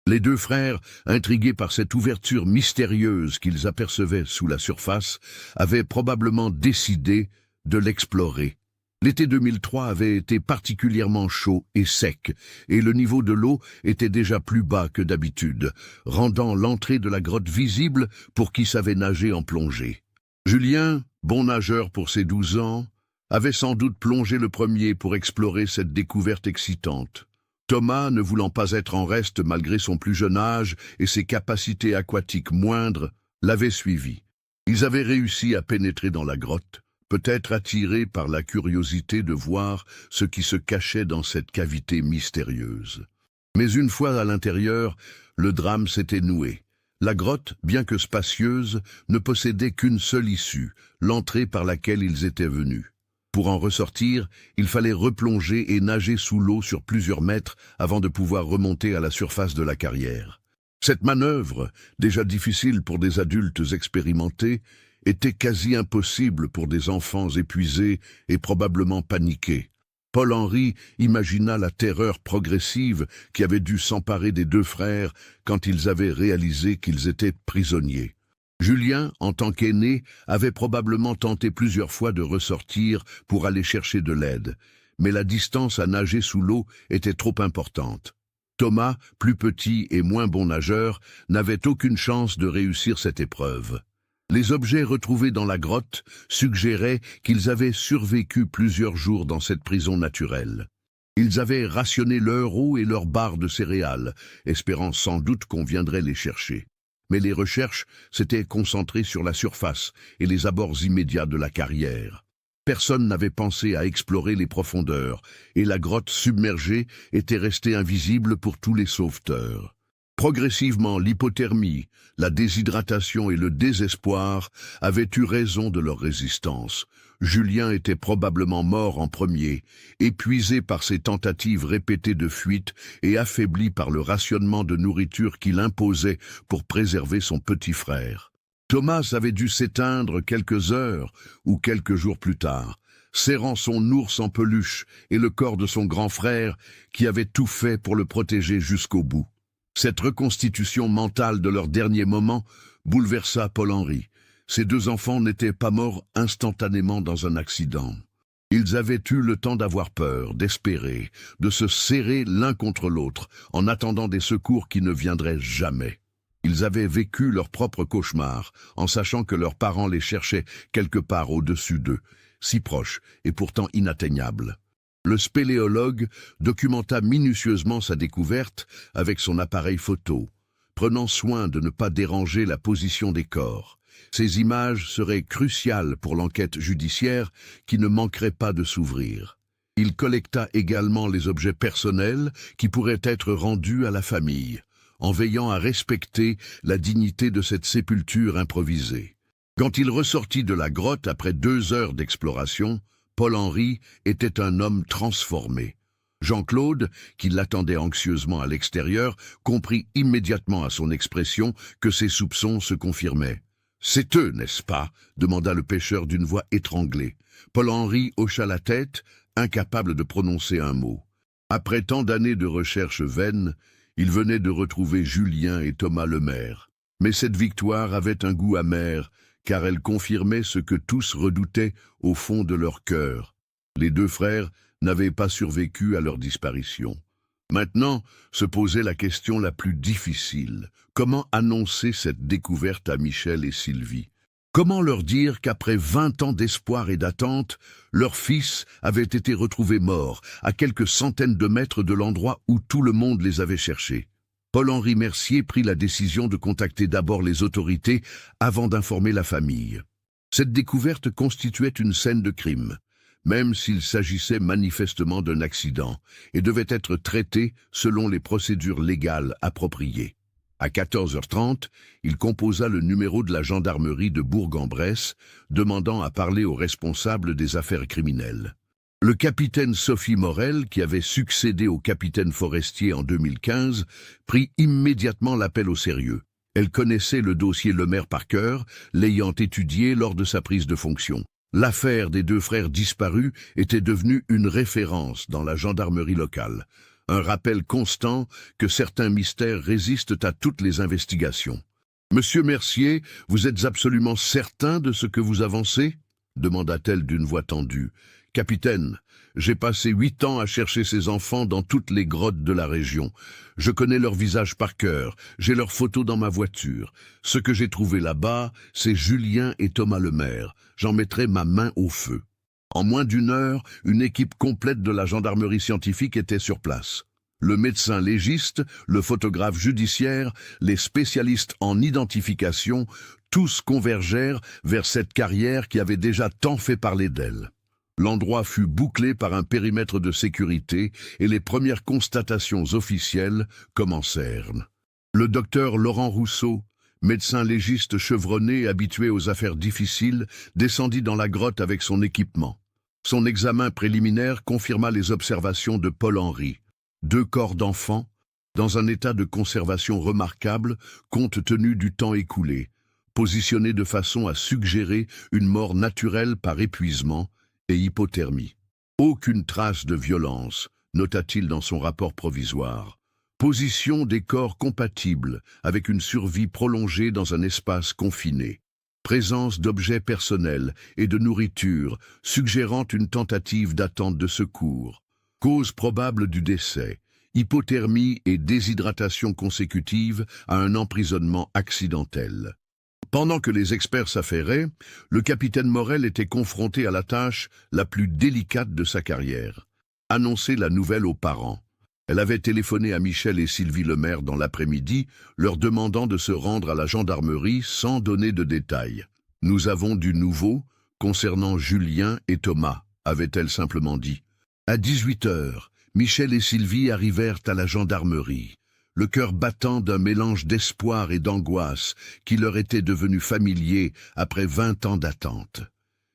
Les deux frères, intrigués par cette ouverture mystérieuse qu'ils apercevaient sous la surface, avaient probablement décidé de l'explorer. L'été 2003 avait été particulièrement chaud et sec, et le niveau de l'eau était déjà plus bas que d'habitude, rendant l'entrée de la grotte visible pour qui savait nager en plongée. Julien, bon nageur pour ses 12 ans, avait sans doute plongé le premier pour explorer cette découverte excitante. Thomas, ne voulant pas être en reste malgré son plus jeune âge et ses capacités aquatiques moindres, l'avait suivi. Ils avaient réussi à pénétrer dans la grotte, peut-être attirés par la curiosité de voir ce qui se cachait dans cette cavité mystérieuse. Mais une fois à l'intérieur, le drame s'était noué. La grotte, bien que spacieuse, ne possédait qu'une seule issue, l'entrée par laquelle ils étaient venus. Pour en ressortir, il fallait replonger et nager sous l'eau sur plusieurs mètres avant de pouvoir remonter à la surface de la carrière. Cette manœuvre, déjà difficile pour des adultes expérimentés, était quasi impossible pour des enfants épuisés et probablement paniqués. Paul-Henri imagina la terreur progressive qui avait dû s'emparer des deux frères quand ils avaient réalisé qu'ils étaient prisonniers. Julien, en tant qu'aîné, avait probablement tenté plusieurs fois de ressortir pour aller chercher de l'aide, mais la distance à nager sous l'eau était trop importante. Thomas, plus petit et moins bon nageur, n'avait aucune chance de réussir cette épreuve. Les objets retrouvés dans la grotte suggéraient qu'ils avaient survécu plusieurs jours dans cette prison naturelle. Ils avaient rationné leur eau et leurs barres de céréales, espérant sans doute qu'on viendrait les chercher. Mais les recherches s'étaient concentrées sur la surface et les abords immédiats de la carrière. Personne n'avait pensé à explorer les profondeurs, et la grotte submergée était restée invisible pour tous les sauveteurs. Progressivement, l'hypothermie, la déshydratation et le désespoir avaient eu raison de leur résistance. Julien était probablement mort en premier, épuisé par ses tentatives répétées de fuite et affaibli par le rationnement de nourriture qu'il imposait pour préserver son petit frère. Thomas avait dû s'éteindre quelques heures ou quelques jours plus tard, serrant son ours en peluche et le corps de son grand frère qui avait tout fait pour le protéger jusqu'au bout. Cette reconstitution mentale de leurs derniers moments bouleversa Paul-Henri. Ces deux enfants n'étaient pas morts instantanément dans un accident. Ils avaient eu le temps d'avoir peur, d'espérer, de se serrer l'un contre l'autre, en attendant des secours qui ne viendraient jamais. Ils avaient vécu leur propre cauchemar, en sachant que leurs parents les cherchaient quelque part au-dessus d'eux, si proches et pourtant inatteignables. Le spéléologue documenta minutieusement sa découverte avec son appareil photo, prenant soin de ne pas déranger la position des corps. Ces images seraient cruciales pour l'enquête judiciaire qui ne manquerait pas de s'ouvrir. Il collecta également les objets personnels qui pourraient être rendus à la famille, en veillant à respecter la dignité de cette sépulture improvisée. Quand il ressortit de la grotte après 2 heures d'exploration, Paul-Henri était un homme transformé. Jean-Claude, qui l'attendait anxieusement à l'extérieur, comprit immédiatement à son expression que ses soupçons se confirmaient. « C'est eux, n'est-ce pas ?» demanda le pêcheur d'une voix étranglée. Paul-Henri hocha la tête, incapable de prononcer un mot. Après tant d'années de recherches vaines, il venait de retrouver Julien et Thomas Lemaire. Mais cette victoire avait un goût amer, car elle confirmait ce que tous redoutaient au fond de leur cœur. Les deux frères n'avaient pas survécu à leur disparition. Maintenant se posait la question la plus difficile. Comment annoncer cette découverte à Michel et Sylvie? Comment leur dire qu'après 20 ans d'espoir et d'attente, leur fils avait été retrouvé mort, à quelques centaines de mètres de l'endroit où tout le monde les avait cherchés? Paul-Henri Mercier prit la décision de contacter d'abord les autorités avant d'informer la famille. Cette découverte constituait une scène de crime, même s'il s'agissait manifestement d'un accident, et devait être traitée selon les procédures légales appropriées. À 14h30, il composa le numéro de la gendarmerie de Bourg-en-Bresse, demandant à parler au responsable des affaires criminelles. Le capitaine Sophie Morel, qui avait succédé au capitaine Forestier en 2015, prit immédiatement l'appel au sérieux. Elle connaissait le dossier Lemaire par cœur, l'ayant étudié lors de sa prise de fonction. L'affaire des 2 frères disparus était devenue une référence dans la gendarmerie locale. Un rappel constant que certains mystères résistent à toutes les investigations. « Monsieur Mercier, vous êtes absolument certain de ce que vous avancez ?» demanda-t-elle d'une voix tendue. « Capitaine, j'ai passé 8 ans à chercher ces enfants dans toutes les grottes de la région. Je connais leurs visages par cœur, j'ai leurs photos dans ma voiture. Ce que j'ai trouvé là-bas, c'est Julien et Thomas Lemaire. J'en mettrai ma main au feu. » En moins d'une heure, une équipe complète de la gendarmerie scientifique était sur place. Le médecin légiste, le photographe judiciaire, les spécialistes en identification, tous convergèrent vers cette carrière qui avait déjà tant fait parler d'elle. L'endroit fut bouclé par un périmètre de sécurité et les premières constatations officielles commencèrent. Le docteur Laurent Rousseau, médecin légiste chevronné habitué aux affaires difficiles, descendit dans la grotte avec son équipement. Son examen préliminaire confirma les observations de Paul Henry. 2 corps d'enfants, dans un état de conservation remarquable compte tenu du temps écoulé, positionnés de façon à suggérer une mort naturelle par épuisement et hypothermie. Aucune trace de violence, nota-t-il dans son rapport provisoire. Position des corps compatibles avec une survie prolongée dans un espace confiné. Présence d'objets personnels et de nourriture suggérant une tentative d'attente de secours. Cause probable du décès, hypothermie et déshydratation consécutive à un emprisonnement accidentel. Pendant que les experts s'affairaient, le capitaine Morel était confronté à la tâche la plus délicate de sa carrière. Annoncer la nouvelle aux parents. Elle avait téléphoné à Michel et Sylvie Lemaire dans l'après-midi, leur demandant de se rendre à la gendarmerie sans donner de détails. « Nous avons du nouveau concernant Julien et Thomas », avait-elle simplement dit. À 18h, Michel et Sylvie arrivèrent à la gendarmerie, le cœur battant d'un mélange d'espoir et d'angoisse qui leur était devenu familier après 20 ans d'attente.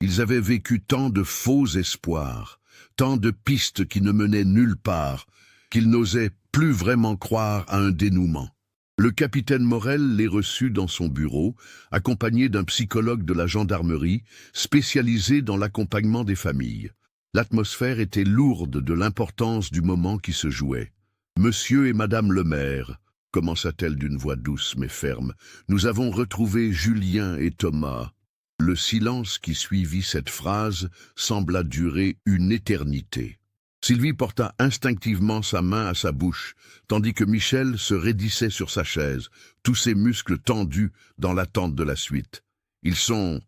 Ils avaient vécu tant de faux espoirs, tant de pistes qui ne menaient nulle part, qu'ils n'osaient plus vraiment croire à un dénouement. Le capitaine Morel les reçut dans son bureau, accompagné d'un psychologue de la gendarmerie, spécialisé dans l'accompagnement des familles. L'atmosphère était lourde de l'importance du moment qui se jouait. « Monsieur et Madame Lemaire, » commença-t-elle d'une voix douce mais ferme, « nous avons retrouvé Julien et Thomas. » Le silence qui suivit cette phrase sembla durer une éternité. Sylvie porta instinctivement sa main à sa bouche, tandis que Michel se raidissait sur sa chaise, tous ses muscles tendus dans l'attente de la suite. « Ils sont... »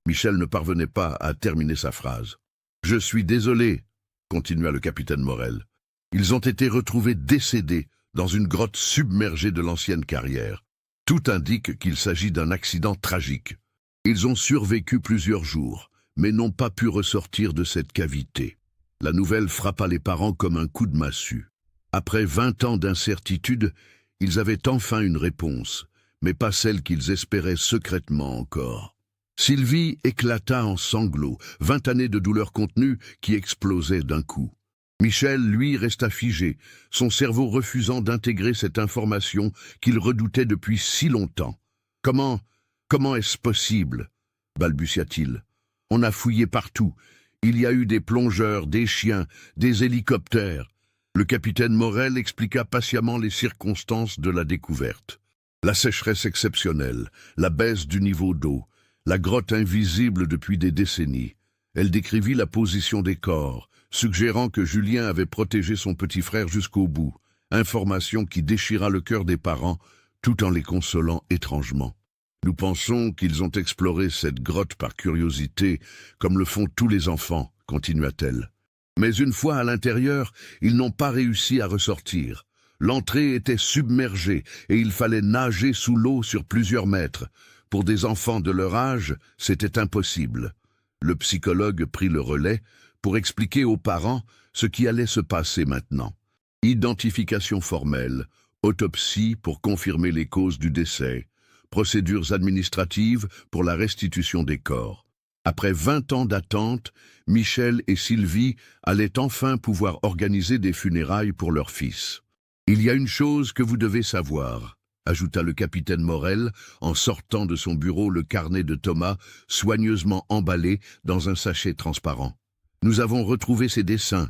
Michel ne parvenait pas à terminer sa phrase. « Je suis désolé, » continua le capitaine Morel. « Ils ont été retrouvés décédés dans une grotte submergée de l'ancienne carrière. Tout indique qu'il s'agit d'un accident tragique. Ils ont survécu plusieurs jours, mais n'ont pas pu ressortir de cette cavité. » La nouvelle frappa les parents comme un coup de massue. Après 20 ans d'incertitude, ils avaient enfin une réponse, mais pas celle qu'ils espéraient secrètement encore. Sylvie éclata en sanglots, 20 années de douleur contenue qui explosaient d'un coup. Michel, lui, resta figé, son cerveau refusant d'intégrer cette information qu'il redoutait depuis si longtemps. « Comment est-ce possible ?» balbutia-t-il. « On a fouillé partout. Il y a eu des plongeurs, des chiens, des hélicoptères. » Le capitaine Morel expliqua patiemment les circonstances de la découverte. La sécheresse exceptionnelle, la baisse du niveau d'eau, la grotte invisible depuis des décennies. Elle décrivit la position des corps, suggérant que Julien avait protégé son petit frère jusqu'au bout, information qui déchira le cœur des parents tout en les consolant étrangement. « Nous pensons qu'ils ont exploré cette grotte par curiosité, comme le font tous les enfants, » continua-t-elle. « Mais une fois à l'intérieur, ils n'ont pas réussi à ressortir. L'entrée était submergée et il fallait nager sous l'eau sur plusieurs mètres. Pour des enfants de leur âge, c'était impossible. » Le psychologue prit le relais pour expliquer aux parents ce qui allait se passer maintenant. Identification formelle, Autopsie pour confirmer les causes du décès. Procédures administratives pour la restitution des corps. Après 20 ans d'attente, Michel et Sylvie allaient enfin pouvoir organiser des funérailles pour leur fils. « Il y a une chose que vous devez savoir », ajouta le capitaine Morel en sortant de son bureau le carnet de Thomas, soigneusement emballé dans un sachet transparent. « Nous avons retrouvé ses dessins.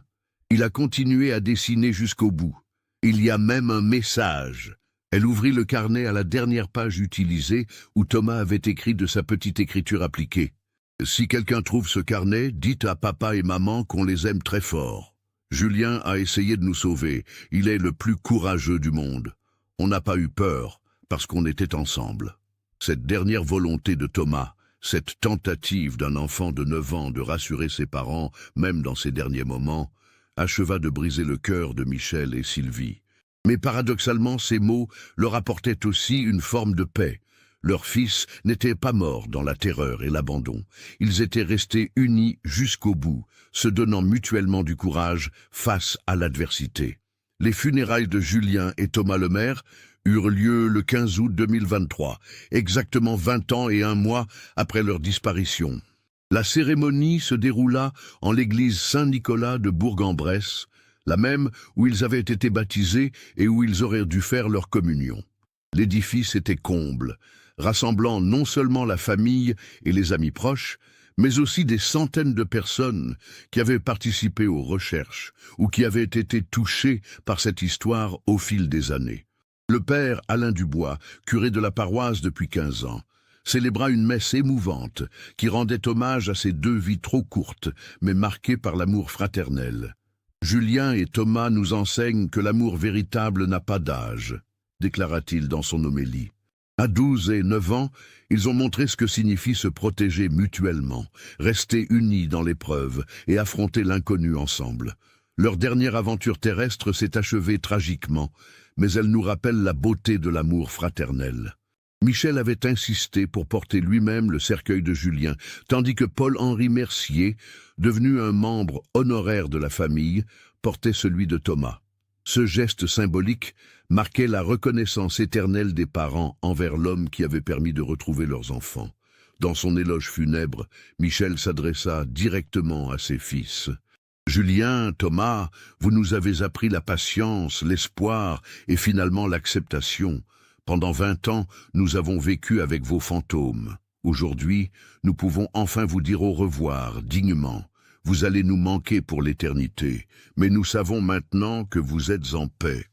Il a continué à dessiner jusqu'au bout. Il y a même un message. » Elle ouvrit le carnet à la dernière page utilisée où Thomas avait écrit de sa petite écriture appliquée. « Si quelqu'un trouve ce carnet, dites à papa et maman qu'on les aime très fort. Julien a essayé de nous sauver. Il est le plus courageux du monde. On n'a pas eu peur parce qu'on était ensemble. » Cette dernière volonté de Thomas, cette tentative d'un enfant de 9 ans de rassurer ses parents, même dans ses derniers moments, acheva de briser le cœur de Michel et Sylvie. Mais paradoxalement, ces mots leur apportaient aussi une forme de paix. Leur fils n'était pas mort dans la terreur et l'abandon. Ils étaient restés unis jusqu'au bout, se donnant mutuellement du courage face à l'adversité. Les funérailles de Julien et Thomas Lemaire eurent lieu le 15 août 2023, exactement 20 ans et 1 mois après leur disparition. La cérémonie se déroula en l'église Saint-Nicolas de Bourg-en-Bresse, la même où ils avaient été baptisés et où ils auraient dû faire leur communion. L'édifice était comble, rassemblant non seulement la famille et les amis proches, mais aussi des centaines de personnes qui avaient participé aux recherches ou qui avaient été touchées par cette histoire au fil des années. Le père Alain Dubois, curé de la paroisse depuis 15 ans, célébra une messe émouvante qui rendait hommage à ces 2 vies trop courtes, mais marquées par l'amour fraternel. « Julien et Thomas nous enseignent que l'amour véritable n'a pas d'âge », déclara-t-il dans son homélie. À 12 et 9 ans, ils ont montré ce que signifie se protéger mutuellement, rester unis dans l'épreuve et affronter l'inconnu ensemble. Leur dernière aventure terrestre s'est achevée tragiquement, mais elle nous rappelle la beauté de l'amour fraternel. Michel avait insisté pour porter lui-même le cercueil de Julien, tandis que Paul-Henri Mercier, devenu un membre honoraire de la famille, portait celui de Thomas. Ce geste symbolique marquait la reconnaissance éternelle des parents envers l'homme qui avait permis de retrouver leurs enfants. Dans son éloge funèbre, Michel s'adressa directement à ses fils. « Julien, Thomas, vous nous avez appris la patience, l'espoir et finalement l'acceptation. Pendant 20 ans, nous avons vécu avec vos fantômes. Aujourd'hui, nous pouvons enfin vous dire au revoir, dignement. Vous allez nous manquer pour l'éternité, mais nous savons maintenant que vous êtes en paix. »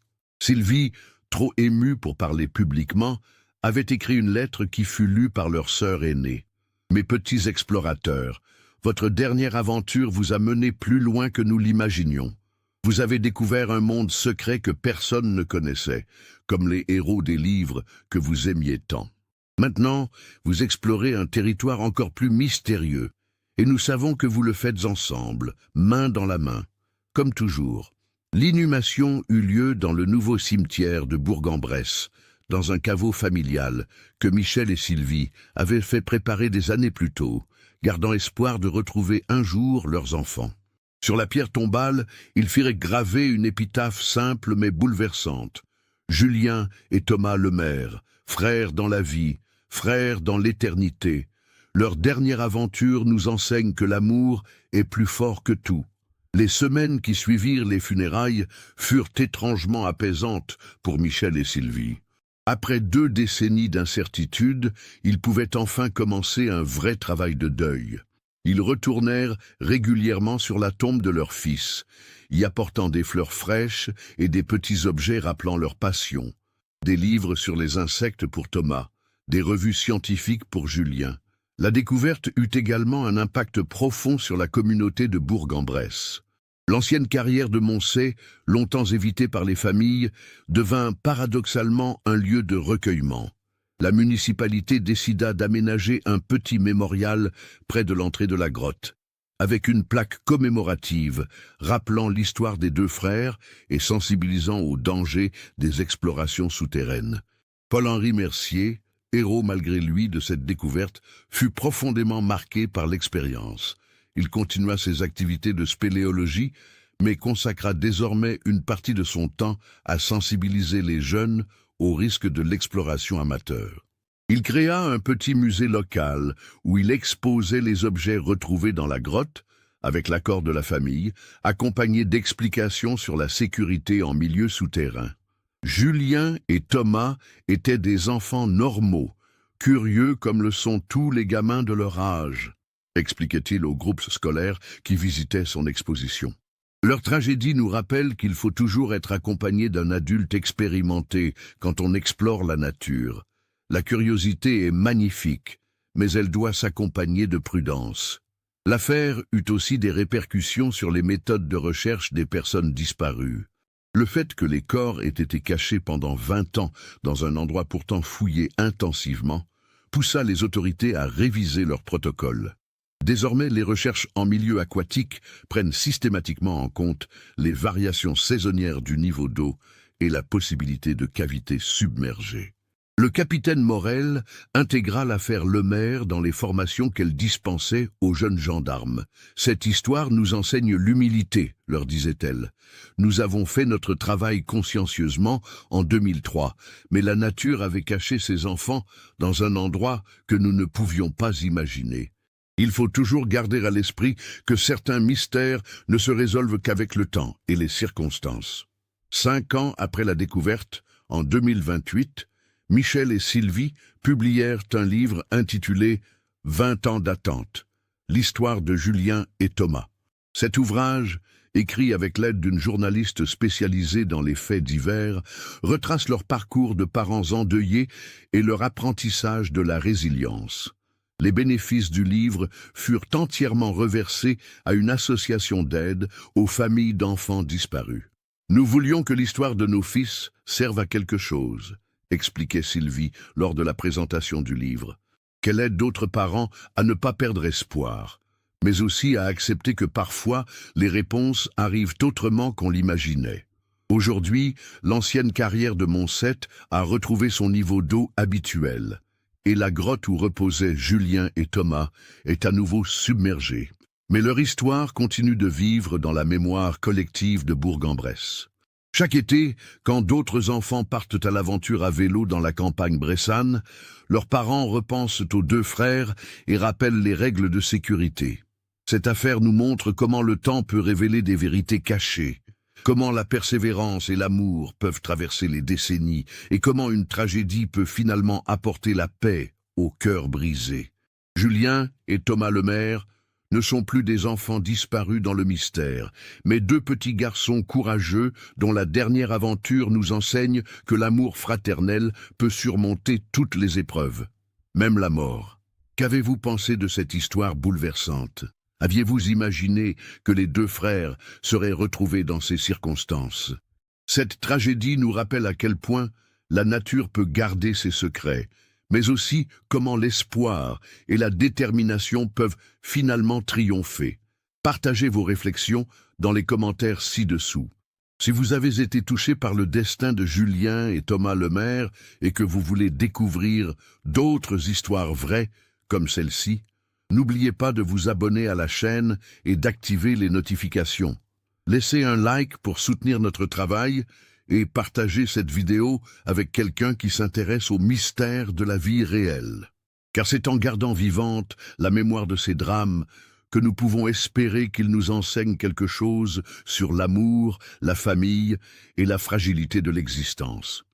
Sylvie, trop émue pour parler publiquement, avait écrit une lettre qui fut lue par leur sœur aînée. « Mes petits explorateurs, votre dernière aventure vous a mené plus loin que nous l'imaginions. Vous avez découvert un monde secret que personne ne connaissait, comme les héros des livres que vous aimiez tant. Maintenant, vous explorez un territoire encore plus mystérieux, et nous savons que vous le faites ensemble, main dans la main. Comme toujours, l'inhumation eut lieu dans le nouveau cimetière de Bourg-en-Bresse, dans un caveau familial que Michel et Sylvie avaient fait préparer des années plus tôt, gardant espoir de retrouver un jour leurs enfants. Sur la pierre tombale, ils firent graver une épitaphe simple mais bouleversante. Julien et Thomas Lemaire, frères dans la vie, frères dans l'éternité. Leur dernière aventure nous enseigne que l'amour est plus fort que tout. Les semaines qui suivirent les funérailles furent étrangement apaisantes pour Michel et Sylvie. Après 2 décennies d'incertitude, ils pouvaient enfin commencer un vrai travail de deuil. Ils retournèrent régulièrement sur la tombe de leur fils, y apportant des fleurs fraîches et des petits objets rappelant leur passion. Des livres sur les insectes pour Thomas, des revues scientifiques pour Julien. La découverte eut également un impact profond sur la communauté de Bourg-en-Bresse. L'ancienne carrière de Moncey, longtemps évitée par les familles, devint paradoxalement un lieu de recueillement. La municipalité décida d'aménager un petit mémorial près de l'entrée de la grotte, avec une plaque commémorative rappelant l'histoire des 2 frères et sensibilisant au danger des explorations souterraines. Paul-Henri Mercier, héros malgré lui de cette découverte, fut profondément marqué par l'expérience. Il continua ses activités de spéléologie, mais consacra désormais une partie de son temps à sensibiliser les jeunes au risque de l'exploration amateur. Il créa un petit musée local où il exposait les objets retrouvés dans la grotte, avec l'accord de la famille, accompagnés d'explications sur la sécurité en milieu souterrain. Julien et Thomas étaient des enfants normaux, curieux comme le sont tous les gamins de leur âge, expliquait-il au groupe scolaire qui visitait son exposition. Leur tragédie nous rappelle qu'il faut toujours être accompagné d'un adulte expérimenté quand on explore la nature. La curiosité est magnifique, mais elle doit s'accompagner de prudence. L'affaire eut aussi des répercussions sur les méthodes de recherche des personnes disparues. Le fait que les corps aient été cachés pendant 20 ans dans un endroit pourtant fouillé intensivement poussa les autorités à réviser leurs protocoles. Désormais, les recherches en milieu aquatique prennent systématiquement en compte les variations saisonnières du niveau d'eau et la possibilité de cavités submergées. Le capitaine Morel intégra l'affaire Lemaire dans les formations qu'elle dispensait aux jeunes gendarmes. « Cette histoire nous enseigne l'humilité », leur disait-elle. « Nous avons fait notre travail consciencieusement en 2003, mais la nature avait caché ses enfants dans un endroit que nous ne pouvions pas imaginer. Il faut toujours garder à l'esprit que certains mystères ne se résolvent qu'avec le temps et les circonstances. » 5 ans après la découverte, en 2028, Michel et Sylvie publièrent un livre intitulé « 20 ans d'attente », l'histoire de Julien et Thomas. Cet ouvrage, écrit avec l'aide d'une journaliste spécialisée dans les faits divers, retrace leur parcours de parents endeuillés et leur apprentissage de la résilience. Les bénéfices du livre furent entièrement reversés à une association d'aide aux familles d'enfants disparus. « Nous voulions que l'histoire de nos fils serve à quelque chose », expliquait Sylvie lors de la présentation du livre, qu'elle aide d'autres parents à ne pas perdre espoir, mais aussi à accepter que parfois les réponses arrivent autrement qu'on l'imaginait. Aujourd'hui, l'ancienne carrière de Montset a retrouvé son niveau d'eau habituel, et la grotte où reposaient Julien et Thomas est à nouveau submergée. Mais leur histoire continue de vivre dans la mémoire collective de Bourg-en-Bresse. Chaque été, quand d'autres enfants partent à l'aventure à vélo dans la campagne bressane, leurs parents repensent aux 2 frères et rappellent les règles de sécurité. Cette affaire nous montre comment le temps peut révéler des vérités cachées, comment la persévérance et l'amour peuvent traverser les décennies et comment une tragédie peut finalement apporter la paix au cœur brisé. Julien et Thomas Lemaire ne sont plus des enfants disparus dans le mystère, mais 2 petits garçons courageux dont la dernière aventure nous enseigne que l'amour fraternel peut surmonter toutes les épreuves, même la mort. Qu'avez-vous pensé de cette histoire bouleversante? Aviez-vous imaginé que les 2 frères seraient retrouvés dans ces circonstances? Cette tragédie nous rappelle à quel point la nature peut garder ses secrets, mais aussi comment l'espoir et la détermination peuvent finalement triompher. Partagez vos réflexions dans les commentaires ci-dessous. Si vous avez été touché par le destin de Julien et Thomas Lemaire et que vous voulez découvrir d'autres histoires vraies comme celle-ci, n'oubliez pas de vous abonner à la chaîne et d'activer les notifications. Laissez un like pour soutenir notre travail et partagez cette vidéo avec quelqu'un qui s'intéresse aux mystères de la vie réelle. Car c'est en gardant vivante la mémoire de ces drames que nous pouvons espérer qu'ils nous enseignent quelque chose sur l'amour, la famille et la fragilité de l'existence.